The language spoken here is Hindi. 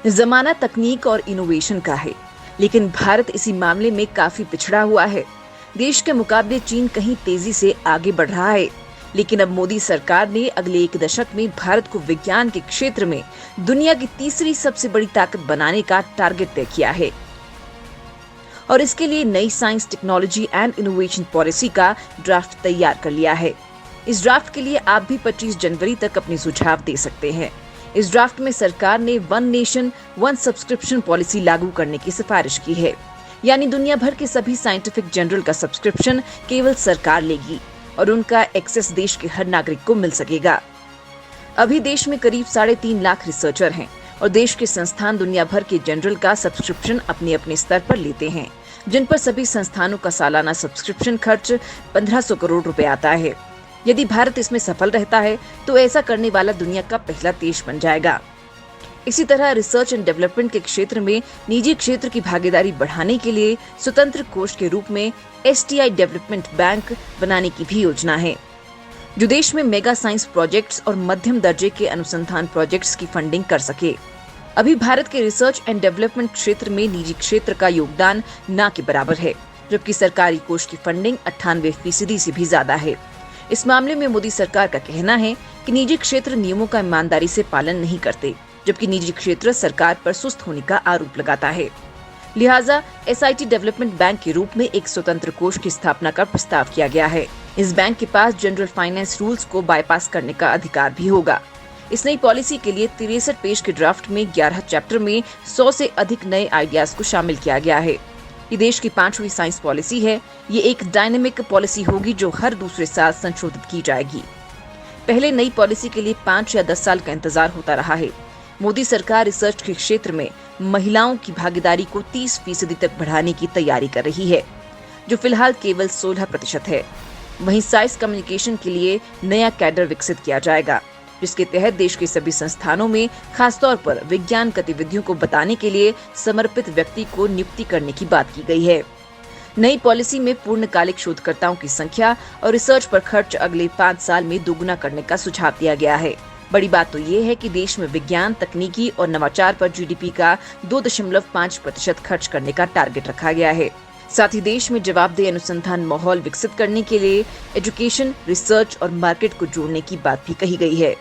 जमाना तकनीक और इनोवेशन का है, लेकिन भारत इसी मामले में काफी पिछड़ा हुआ है। देश के मुकाबले चीन कहीं तेजी से आगे बढ़ रहा है, लेकिन अब मोदी सरकार ने अगले एक दशक में भारत को विज्ञान के क्षेत्र में दुनिया की तीसरी सबसे बड़ी ताकत बनाने का टारगेट तय किया है और इसके लिए नई science, technology and innovation policy का ड्राफ्ट तैयार कर लिया है। इस ड्राफ्ट के लिए आप भी 25 जनवरी तक अपने सुझाव दे सकते हैं। इस ड्राफ्ट में सरकार ने one nation one subscription policy लागू करने की सिफारिश की है, यानी दुनिया भर के सभी साइंटिफिक जर्नल का सब्सक्रिप्शन केवल सरकार लेगी और उनका एक्सेस देश के हर नागरिक को मिल सकेगा। अभी देश में करीब 3.5 लाख रिसर्चर हैं और देश के संस्थान दुनिया भर के जर्नल का सब्सक्रिप्शन अपने अपने स्तर पर लेते हैं, जिन पर सभी संस्थानों का सालाना सब्सक्रिप्शन खर्च 1500 करोड़ रुपए आता है। यदि भारत इसमें सफल रहता है तो ऐसा करने वाला दुनिया का पहला देश बन जाएगा। इसी तरह रिसर्च एंड डेवलपमेंट के क्षेत्र में निजी क्षेत्र की भागीदारी बढ़ाने के लिए स्वतंत्र कोष के रूप में STI डेवलपमेंट बैंक बनाने की भी योजना है, जो देश में मेगा साइंस प्रोजेक्ट्स और मध्यम दर्जे के अनुसंधान प्रोजेक्ट्स की फंडिंग कर सके। अभी भारत के रिसर्च एंड डेवलपमेंट क्षेत्र में निजी क्षेत्र का योगदान न के बराबर है, जबकि सरकारी कोष की फंडिंग 98% से भी ज्यादा है। इस मामले में मोदी सरकार का कहना है कि निजी क्षेत्र नियमों का ईमानदारी से पालन नहीं करते, जबकि निजी क्षेत्र सरकार पर सुस्त होने का आरोप लगाता है। लिहाजा SIT डेवलपमेंट बैंक के रूप में एक स्वतंत्र कोष की स्थापना का प्रस्ताव किया गया है। इस बैंक के पास जनरल फाइनेंस रूल्स को बाईपास करने का अधिकार भी होगा। इस नई पॉलिसी के लिए 63 पेज के ड्राफ्ट में 11 चैप्टर में 100 से अधिक नए आइडियाज को शामिल किया गया है। ये देश की 5वीं साइंस पॉलिसी है। ये एक डायनेमिक पॉलिसी होगी जो हर दूसरे साल संशोधित की जाएगी। पहले नई पॉलिसी के लिए 5 या 10 साल का इंतजार होता रहा है। मोदी सरकार रिसर्च के क्षेत्र में महिलाओं की भागीदारी को 30% तक बढ़ाने की तैयारी कर रही है, जो फिलहाल केवल 16% है। वहीं साइंस कम्युनिकेशन के लिए नया कैडर विकसित किया जाएगा, जिसके तहत देश के सभी संस्थानों में खासतौर पर विज्ञान गतिविधियों को बताने के लिए समर्पित व्यक्ति को नियुक्ति करने की बात की गई है। नई पॉलिसी में पूर्णकालिक शोधकर्ताओं की संख्या और रिसर्च पर खर्च अगले 5 साल में दोगुना करने का सुझाव दिया गया है। बड़ी बात तो ये है कि देश में विज्ञान, तकनीकी और नवाचार पर GDP का 2.5% खर्च करने का टारगेट रखा गया है। साथ ही देश में जवाबदेह अनुसंधान माहौल विकसित करने के लिए एजुकेशन, रिसर्च और मार्केट को जोड़ने की बात भी कही गई है।